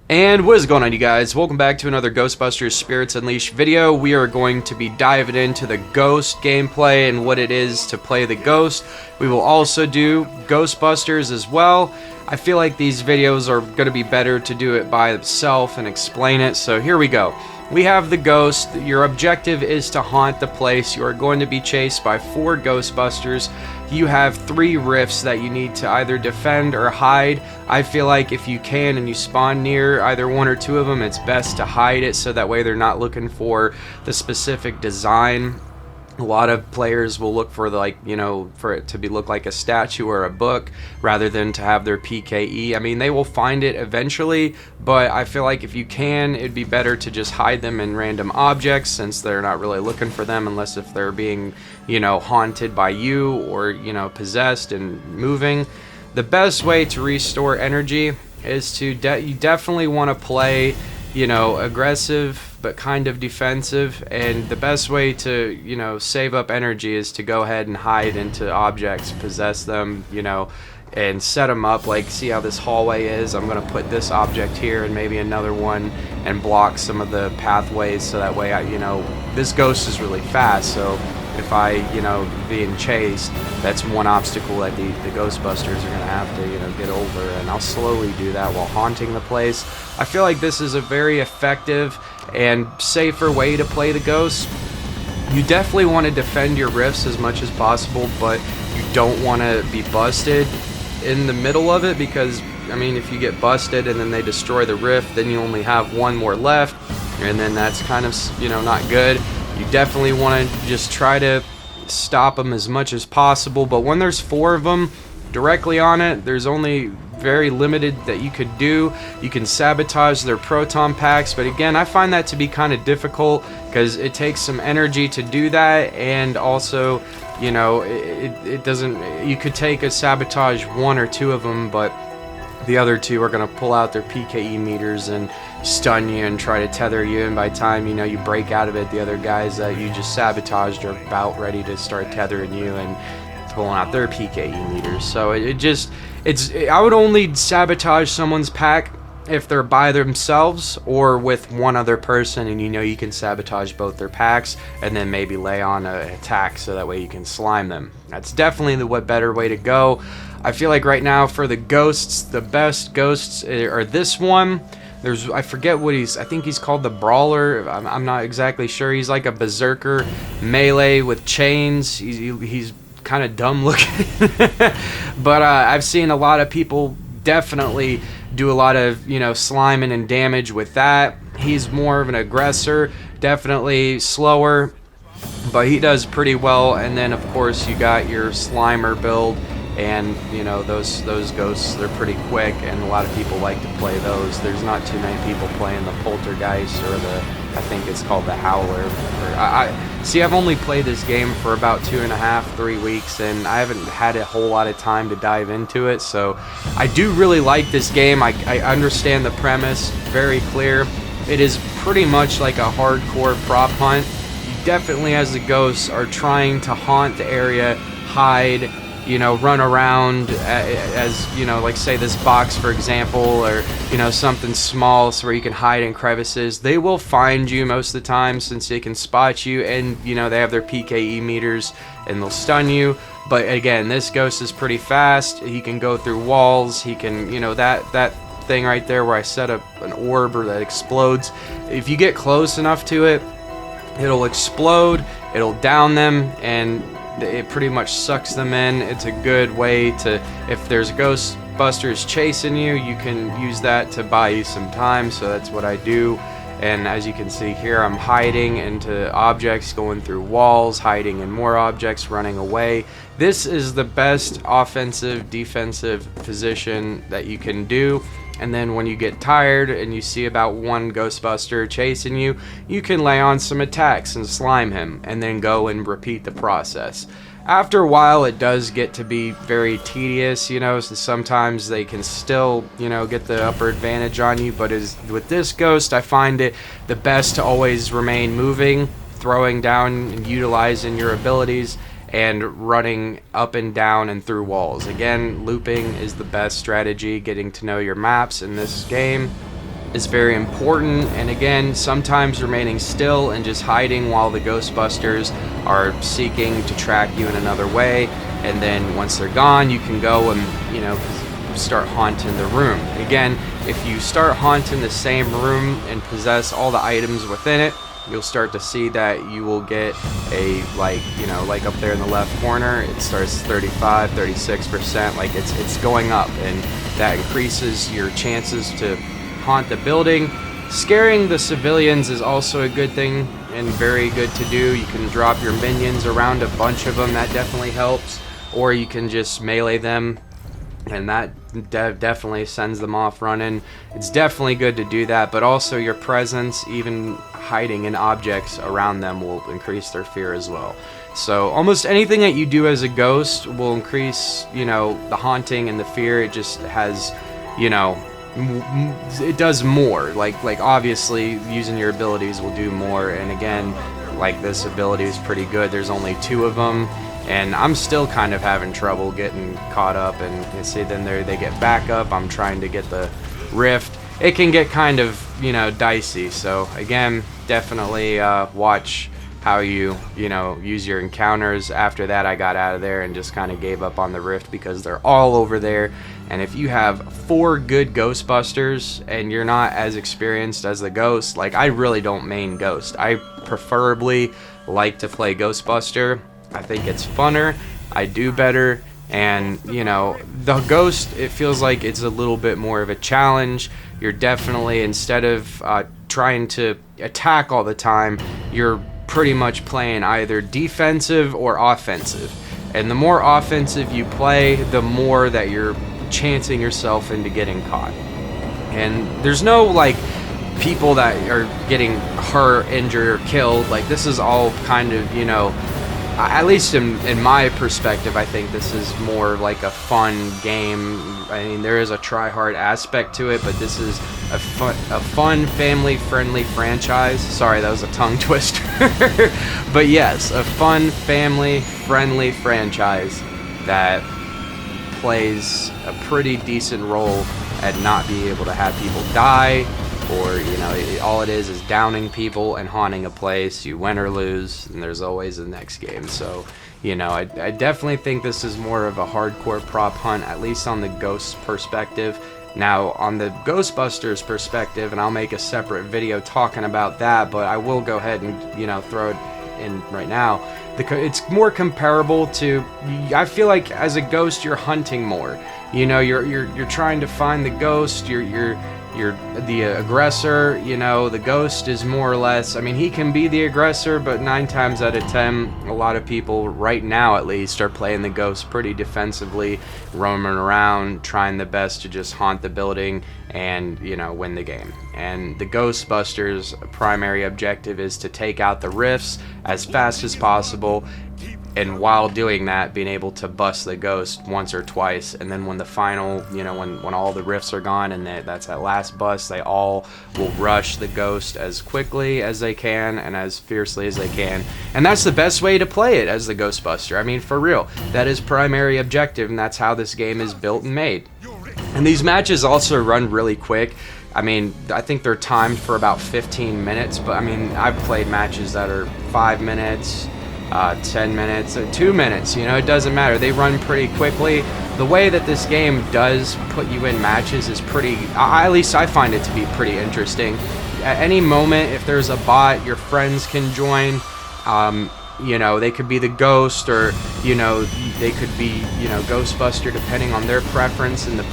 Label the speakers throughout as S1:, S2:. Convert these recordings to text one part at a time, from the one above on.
S1: And what is going on, you guys? Welcome back to another Ghostbusters Spirits Unleashed video. We are going to be diving into the Ghost gameplay and what it is to play the Ghost. We will also do Ghostbusters as well. I feel like these videos are going to be better to do it by themselves and explain it, so here we go. We have the Ghost. Your objective is to haunt the place. You are going to be chased by 4 Ghostbusters. You have 3 rifts that you need to either defend or hide. I feel like if you can and you spawn near either 1 or 2 of them, it's best to hide it so that way they're not looking for the specific design. A lot of players will look for for it to look like a statue or a book rather than to have their PKE. I mean, they will find it eventually, but I feel like if you can, it'd be better to just hide them in random objects since they're not really looking for them unless if they're being, haunted by you or, possessed and moving. The best way to restore energy is to you definitely want to play, aggressive but kind of defensive, and the best way to save up energy is to go ahead and hide into objects, possess them, and set them up. Like, see how this hallway is? I'm gonna put this object here and maybe another one and block some of the pathways so that way this ghost is really fast, so if I being chased, that's one obstacle that the Ghostbusters are gonna have to get over, and I'll slowly do that while haunting the place. I feel like this is a very effective and safer way to play the Ghost. You definitely want to defend your rifts as much as possible, but you don't want to be busted in the middle of it, because I mean, if you get busted and then they destroy the rift, then you only have 1 more left, and then that's kind of not good. You definitely want to just try to stop them as much as possible, but when there's 4 of them directly on it, there's only very limited that you could do. You can sabotage their proton packs, but again, I find that to be kind of difficult because it takes some energy to do that, and also it doesn't, you could take a sabotage 1 or 2 of them, but the other 2 are going to pull out their PKE meters and stun you and try to tether you, and by the time you break out of it, the other guys that you just sabotaged are about ready to start tethering you and pulling out their PKE meters. So I would only sabotage someone's pack if they're by themselves or with 1 other person, and you can sabotage both their packs and then maybe lay on an attack so that way you can slime them. That's definitely the better way to go. I feel like right now for the Ghosts, the best Ghosts are this one. I forget what I think he's called the Brawler. I'm not exactly sure. He's like a berserker melee with chains. He's kind of dumb looking, but I've seen a lot of people definitely do a lot of sliming and damage with that. He's more of an aggressor, definitely slower, but he does pretty well. And then of course you got your Slimer build, and those ghosts, they're pretty quick, and a lot of people like to play those. There's not too many people playing the Poltergeist or I think it's called the Howler. I've only played this game for about 2.5-3 weeks, and I haven't had a whole lot of time to dive into it, so I do really like this game. I understand the premise, very clear. It is pretty much like a hardcore prop hunt. You definitely, as the Ghosts, are trying to haunt the area, hide, run around as like say this box, for example, or something small so where you can hide in crevices. They will find you most of the time since they can spot you, and they have their PKE meters and they'll stun you. But again, this Ghost is pretty fast. He can go through walls. He can, that thing right there where I set up an orb or that explodes. If you get close enough to it, it'll explode, it'll down them, and it pretty much sucks them in. It's a good way to, if there's Ghostbusters chasing you, you can use that to buy you some time, so that's what I do. And as you can see here, I'm hiding into objects, going through walls, hiding in more objects, running away. This is the best offensive, defensive position that you can do. And then when you get tired and you see about 1 Ghostbuster chasing you, you can lay on some attacks and slime him, and then go and repeat the process. After a while, it does get to be very tedious, so sometimes they can still, get the upper advantage on you, but with this Ghost, I find it the best to always remain moving, throwing down and utilizing your abilities, and running up and down and through walls. Again, looping is the best strategy, getting to know your maps in this game. is very important, and again, sometimes remaining still and just hiding while the Ghostbusters are seeking to track you in another way, and then once they're gone, you can go and, you know, start haunting the room. Again, if you start haunting the same room and possess all the items within it, you'll start to see that you will get a, like, you know, like up there in the left corner, it starts 35, 36%, like it's going up, and that increases your chances to haunt the building. Scaring the civilians is also a good thing and very good to do. You can drop your minions around a bunch of them, that definitely helps, or you can just melee them, and that definitely sends them off running. It's definitely good to do that, but also your presence, even hiding in objects around them, will increase their fear as well. So almost anything that you do as a ghost will increase, you know, the haunting and the fear. It just has, you know, it does more. Like obviously using your abilities will do more, and again, like, this ability is pretty good. There's only 2 of them, and I'm still kind of having trouble getting caught up, and you see then they get back up. I'm trying to get the rift. It can get kind of, you know, dicey. So again, definitely watch how you know, use your encounters. After that, I got out of there and just kind of gave up on the rift because they're all over there. And if you have 4 good Ghostbusters and you're not as experienced as the Ghost, like, I really don't main Ghost. I preferably like to play Ghostbuster. I think it's funner, I do better, and, you know, the Ghost, it feels like it's a little bit more of a challenge. You're definitely, instead of trying to attack all the time, you're pretty much playing either defensive or offensive. And the more offensive you play, the more that you're chancing yourself into getting caught. And there's no, like, people that are getting hurt, injured, or killed. Like, this is all kind of, you know, at least in my perspective, I think this is more like a fun game. I mean, there is a try-hard aspect to it, but this is a fun family-friendly franchise. Sorry, that was a tongue twister. But yes, a fun family-friendly franchise that plays a pretty decent role at not being able to have people die, or, you know, all it is downing people and haunting a place. You win or lose, and there's always the next game. So, you know, I definitely think this is more of a hardcore prop hunt, at least on the Ghost perspective. Now, on the Ghostbusters perspective, and I'll make a separate video talking about that, but I will go ahead and, you know, throw it in right now. It's more comparable to, I feel like as a Ghost, you're hunting more. You know, you're trying to find the Ghost. You're the aggressor. You know, the Ghost is more or less, I mean, he can be the aggressor, but 9 times out of 10, a lot of people, right now at least, are playing the Ghost pretty defensively, roaming around, trying the best to just haunt the building and, you know, win the game. And the Ghostbusters' primary objective is to take out the rifts as fast as possible, and while doing that, being able to bust the Ghost once or twice. And then when the final, you know, when all the rifts are gone and that's that last bust, they all will rush the Ghost as quickly as they can and as fiercely as they can. And that's the best way to play it as the Ghostbuster. I mean, for real, that is primary objective, and that's how this game is built and made. And these matches also run really quick. I mean, I think they're timed for about 15 minutes, but I mean, I've played matches that are 5 minutes, 10 minutes, 2 minutes, you know, it doesn't matter. They run pretty quickly. The way that this game does put you in matches is pretty, at least I find it to be pretty interesting. At any moment, if there's a bot, your friends can join. You know, they could be the Ghost, or, you know, they could be, you know, Ghostbuster, depending on their preference. In the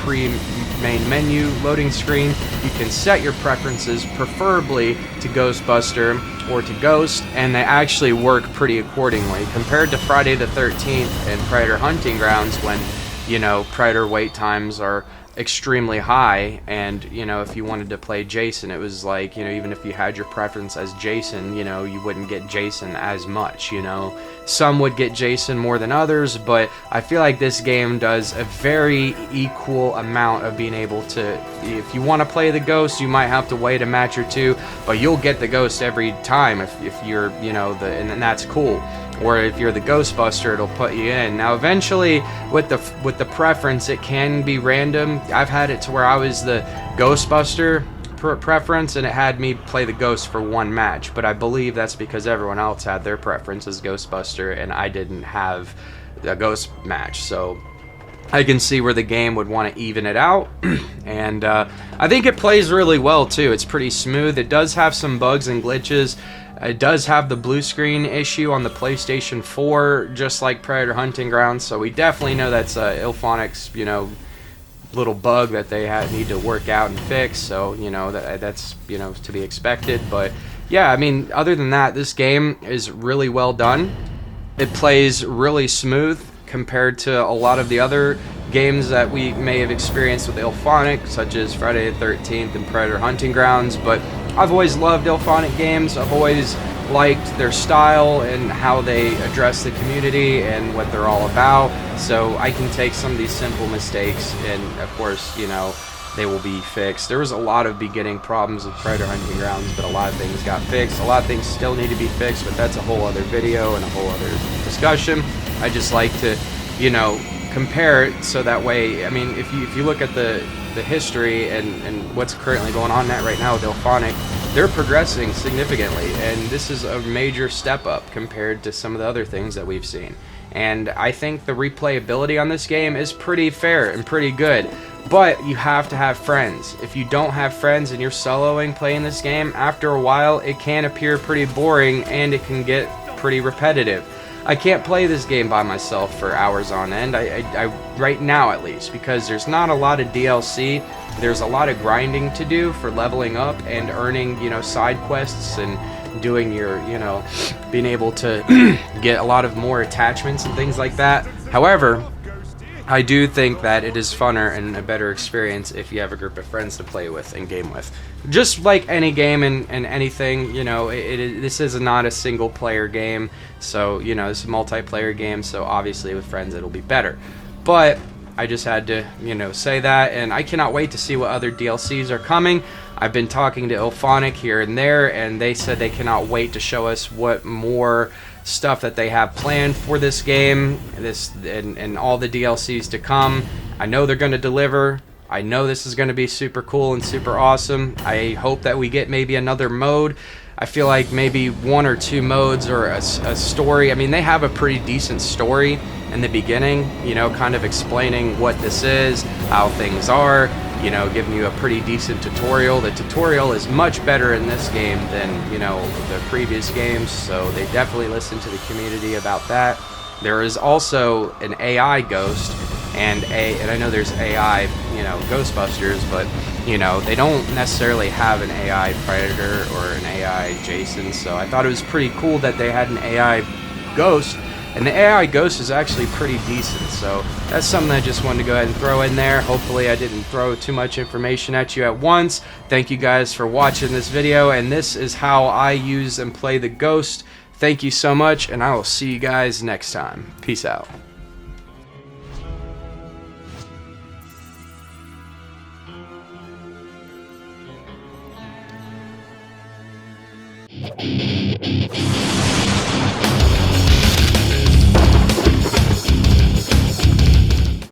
S1: main menu loading screen, you can set your preferences, preferably to Ghostbuster or to Ghost, and they actually work pretty accordingly. Compared to Friday the 13th and Predator Hunting Grounds, when, you know, Predator wait times are extremely high, and, you know, if you wanted to play Jason, it was like, you know, even if you had your preference as Jason, you know, you wouldn't get Jason as much, you know. Some would get Jason more than others, but I feel like this game does a very equal amount of being able to, if you want to play the Ghost, you might have to wait a match or two, but you'll get the Ghost every time if you're, you know, and that's cool. Or if you're the Ghostbuster, it'll put you in. Now, eventually, with the preference, it can be random. I've had it to where I was the Ghostbuster preference, and it had me play the Ghost for one match. But I believe that's because everyone else had their preference as Ghostbuster, and I didn't have a Ghost match. So I can see where the game would want to even it out. And I think it plays really well too. It's pretty smooth. It does have some bugs and glitches. It does have the blue screen issue on the PlayStation 4, just like Predator Hunting Grounds. So we definitely know that's Ilphonic's, you know, little bug that they need to work out and fix. So, you know, that's, you know, to be expected. But yeah, I mean, other than that, this game is really well done. It plays really smooth compared to a lot of the other games that we may have experienced with Ilphonic, such as Friday the 13th and Predator Hunting Grounds. But I've always loved Ilphonic games. I've always liked their style and how they address the community and what they're all about. So I can take some of these simple mistakes, and of course, you know, they will be fixed. There was a lot of beginning problems with Predator Hunting Grounds, but a lot of things got fixed. A lot of things still need to be fixed, but that's a whole other video and a whole other discussion. I just like to, you know, compare it so that way, I mean, if you look at the history and what's currently going on right now with Ilphonic, they're progressing significantly, and this is a major step up compared to some of the other things that we've seen. And I think the replayability on this game is pretty fair and pretty good, but you have to have friends. If you don't have friends and you're soloing playing this game, after a while it can appear pretty boring and it can get pretty repetitive. I can't play this game by myself for hours on end, I right now at least, because there's not a lot of DLC. There's a lot of grinding to do for leveling up and earning, you know, side quests and doing your, you know, being able to get a lot of more attachments and things like that. However, I do think that it is funner and a better experience if you have a group of friends to play with and game with. Just like any game and anything, you know, this is not a single player game, so, you know, it's a multiplayer game, so obviously with friends it'll be better. But I just had to, you know, say that, and I cannot wait to see what other DLCs are coming. I've been talking to Ilphonic here and there, and they said they cannot wait to show us what more stuff that they have planned for this game, and all the DLCs to come. I know they're going to deliver. I know this is going to be super cool and super awesome. I hope that we get maybe another mode. I feel like maybe one or two modes or a story. I mean, they have a pretty decent story in the beginning, you know, kind of explaining what this is, how things are, you know, giving you a pretty decent tutorial. The tutorial is much better in this game than, you know, the previous games, so they definitely listen to the community about that. There is also an AI ghost and I know there's AI, you know, Ghostbusters, but, you know, they don't necessarily have an AI Predator or an AI Jason, so I thought it was pretty cool that they had an AI ghost. And the AI ghost is actually pretty decent, so that's something I just wanted to go ahead and throw in there. Hopefully I didn't throw too much information at you at once. Thank you guys for watching this video, and this is how I use and play the Ghost. Thank you so much, and I will see you guys next time. Peace out.